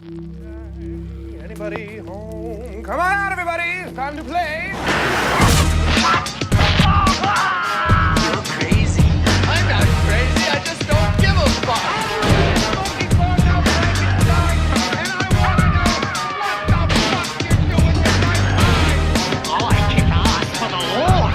Anybody home? Come on out, everybody! It's time to play! You're crazy. I'm not crazy, I just don't give a fuck! Smoking bars outside the dark, and I wanna know what the fuck you're doing with my time! Oh, I kick ass for the Lord.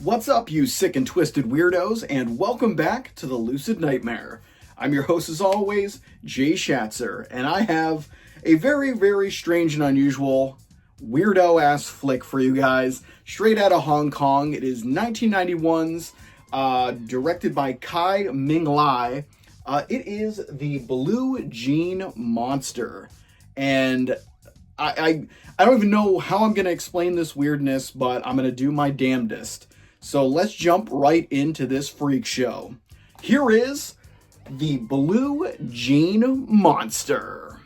What's up, you sick and twisted weirdos, and welcome back to the Lucid Nightmare. I'm your host, as always, Jay Schatzer, and I have a very, very strange and unusual weirdo-ass flick for you guys, straight out of Hong Kong. It is 1991's, directed by Kai-Ming. It is The Blue Jean Monster, and I don't even know how I'm going to explain this weirdness, but I'm going to do my damnedest. So let's jump right into this freak show. Here is The Blue Jean Monster.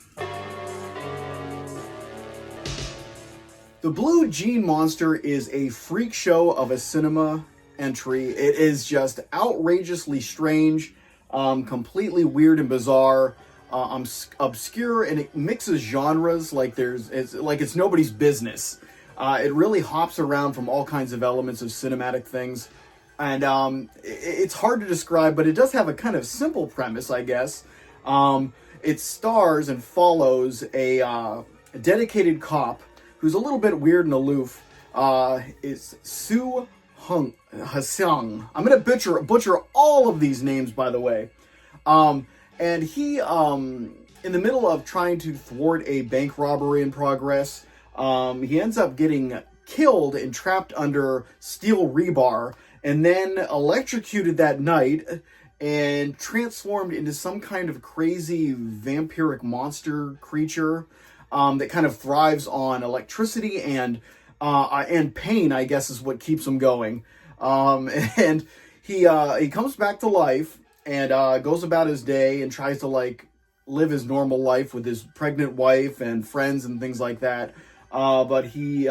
The Blue Jean Monster is a freak show of a cinema entry. It is just outrageously strange, completely weird and bizarre, obscure, and it mixes genres like it's nobody's business. It really hops around from all kinds of elements of cinematic things, and it's hard to describe, but it does have a kind of simple premise, I guess. It stars and follows a dedicated cop who's a little bit weird and aloof. Is Siu-Fung. I'm going to butcher all of these names, by the way. And he, in the middle of trying to thwart a bank robbery in progress, he ends up getting killed and trapped under steel rebar, and then electrocuted that night and transformed into some kind of crazy vampiric monster creature that kind of thrives on electricity and pain, I guess, is what keeps him going. And he comes back to life and goes about his day and tries to live his normal life with his pregnant wife and friends and things like that. But he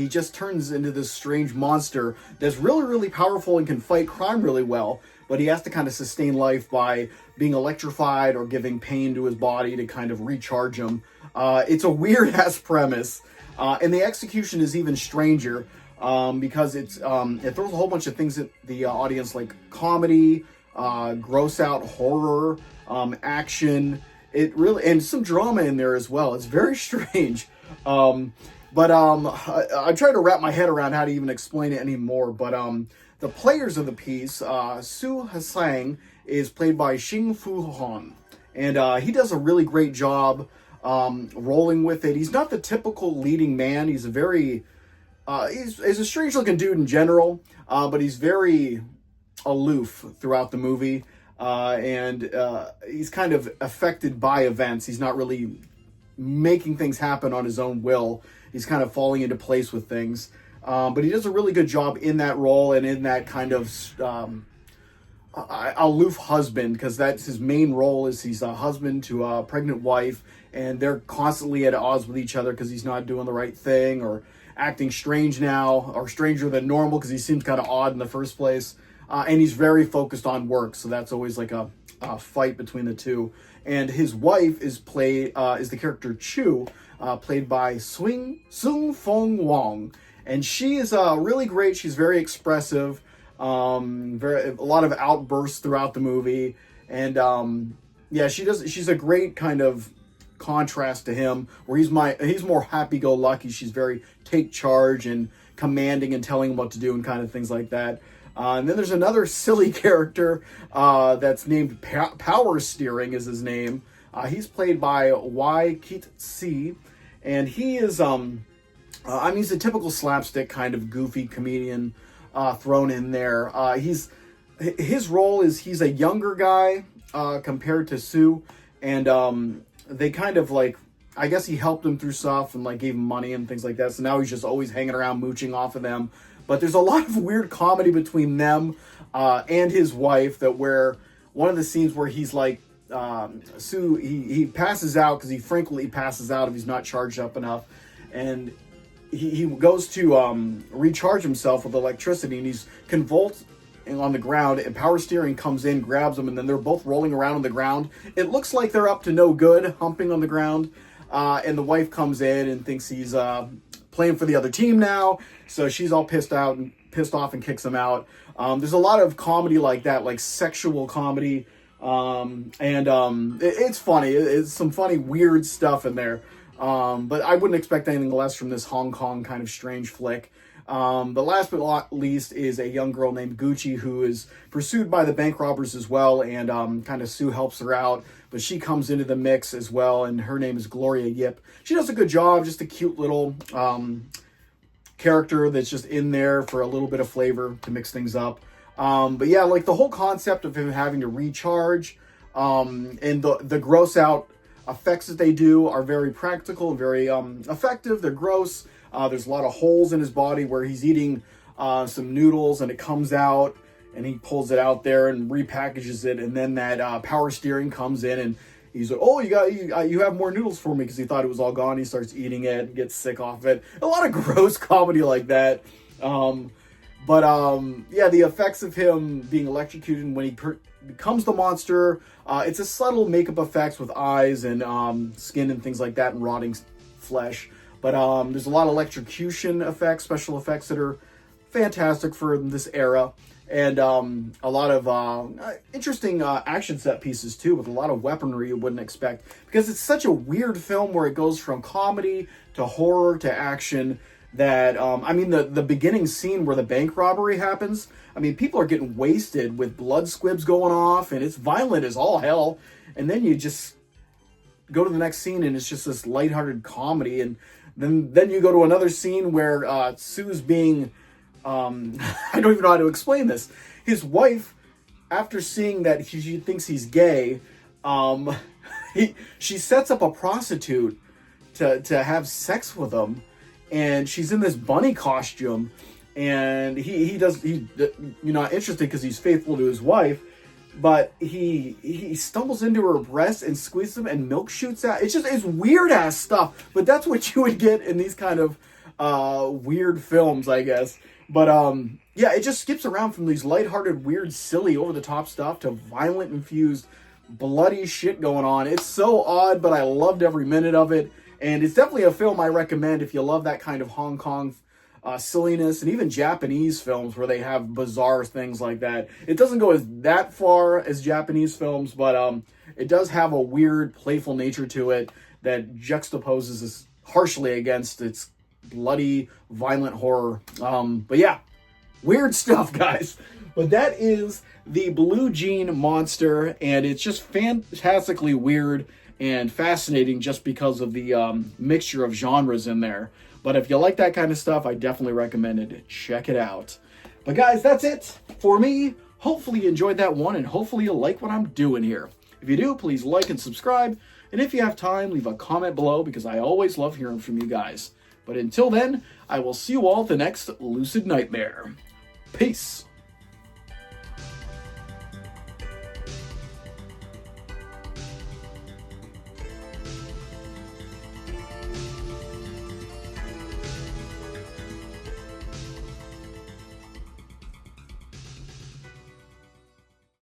just turns into this strange monster that's really, really powerful and can fight crime really well. But he has to kind of sustain life by being electrified or giving pain to his body to kind of recharge him. It's a weird-ass premise. And the execution is even stranger because it throws a whole bunch of things at the audience, like comedy, gross-out horror, action. And some drama in there as well. It's very strange. But I try to wrap my head around how to even explain it anymore. But the players of the piece, Siu-Fung is played by Fui-On, and he does a really great job rolling with it. He's not the typical leading man. He's a very he's a strange looking dude in general, but he's very aloof throughout the movie, and he's kind of affected by events. He's not really making things happen on his own will. He's kind of falling into place with things. But he does a really good job in that role and in that kind of aloof husband, because that's his main role. Is he's a husband to a pregnant wife, and they're constantly at odds with each other because he's not doing the right thing or acting strange now, or stranger than normal because he seems kind of odd in the first place. And he's very focused on work, so that's always like a fight between the two. And his wife is the character Chu, played by Siu-Fung Wong. And she is really great. She's very expressive, a lot of outbursts throughout the movie, and she's a great kind of contrast to him, where he's more happy-go-lucky. She's very take charge and commanding and telling him what to do and kind of things like that. And then there's another silly character that's named Power Steering is his name. He's played by Wai-Kit, and he is he's a typical slapstick kind of goofy comedian thrown in there. His role is he's a younger guy compared to Sue, and they kind of I guess he helped him through stuff and gave him money and things like that. So now he's just always hanging around mooching off of them. But there's a lot of weird comedy between them and his wife, that where one of the scenes where he's like, he passes out because he frequently passes out if he's not charged up enough. And he goes to recharge himself with electricity, and he's convulsed on the ground, and power steering comes in, grabs him, and then they're both rolling around on the ground. It looks like they're up to no good, humping on the ground. And the wife comes in and thinks he's playing for the other team now, so she's all pissed off and kicks him out. There's a lot of comedy like that, like sexual comedy, it's funny. It's some funny, weird stuff in there. But I wouldn't expect anything less from this Hong Kong kind of strange flick. But last but not least is a young girl named Gucci, who is pursued by the bank robbers as well, and kind of Sue helps her out, but she comes into the mix as well, and her name is Gloria Yip. She does a good job, just a cute little character that's just in there for a little bit of flavor to mix things up. But yeah, like the whole concept of him having to recharge, and the gross out effects that they do are very practical and very effective. They're gross. There's a lot of holes in his body where he's eating some noodles and it comes out, and he pulls it out there and repackages it, and then that power steering comes in, and he's like, "Oh, you have more noodles for me," because he thought it was all gone. He starts eating it and gets sick off it. A lot of gross comedy like that. Yeah, the effects of him being electrocuted when he becomes the monster, it's a subtle makeup effects with eyes and skin and things like that, and rotting flesh. But there's a lot of electrocution effects, special effects that are fantastic for this era. And a lot of interesting action set pieces, too, with a lot of weaponry you wouldn't expect. Because it's such a weird film where it goes from comedy to horror to action that, the beginning scene where the bank robbery happens, people are getting wasted with blood squibs going off, and it's violent as all hell. And then you just go to the next scene, and it's just this lighthearted comedy, and then you go to another scene where Sue's being, I don't even know how to explain this. His wife, after seeing that she thinks he's gay, she sets up a prostitute to have sex with him, and she's in this bunny costume, and he's not interested because he's faithful to his wife. But he stumbles into her breast and squeezes them, and milk shoots out. It's weird ass stuff. But that's what you would get in these kind of weird films, I guess. But yeah, it just skips around from these lighthearted, weird, silly, over the top stuff to violent, infused, bloody shit going on. It's so odd, but I loved every minute of it. And it's definitely a film I recommend if you love that kind of Hong Kong silliness, and even Japanese films where they have bizarre things like that. It doesn't go that far as Japanese films, but it does have a weird, playful nature to it that juxtaposes this harshly against its bloody, violent horror. But yeah, weird stuff, guys. But that is the Blue Jean Monster, and it's just fantastically weird and fascinating just because of the mixture of genres in there. But if you like that kind of stuff, I definitely recommend it. Check it out. But guys, that's it for me. Hopefully you enjoyed that one, and hopefully you like what I'm doing here. If you do, please like and subscribe. And if you have time, leave a comment below, because I always love hearing from you guys. But until then, I will see you all at the next Lucid Nightmare. Peace.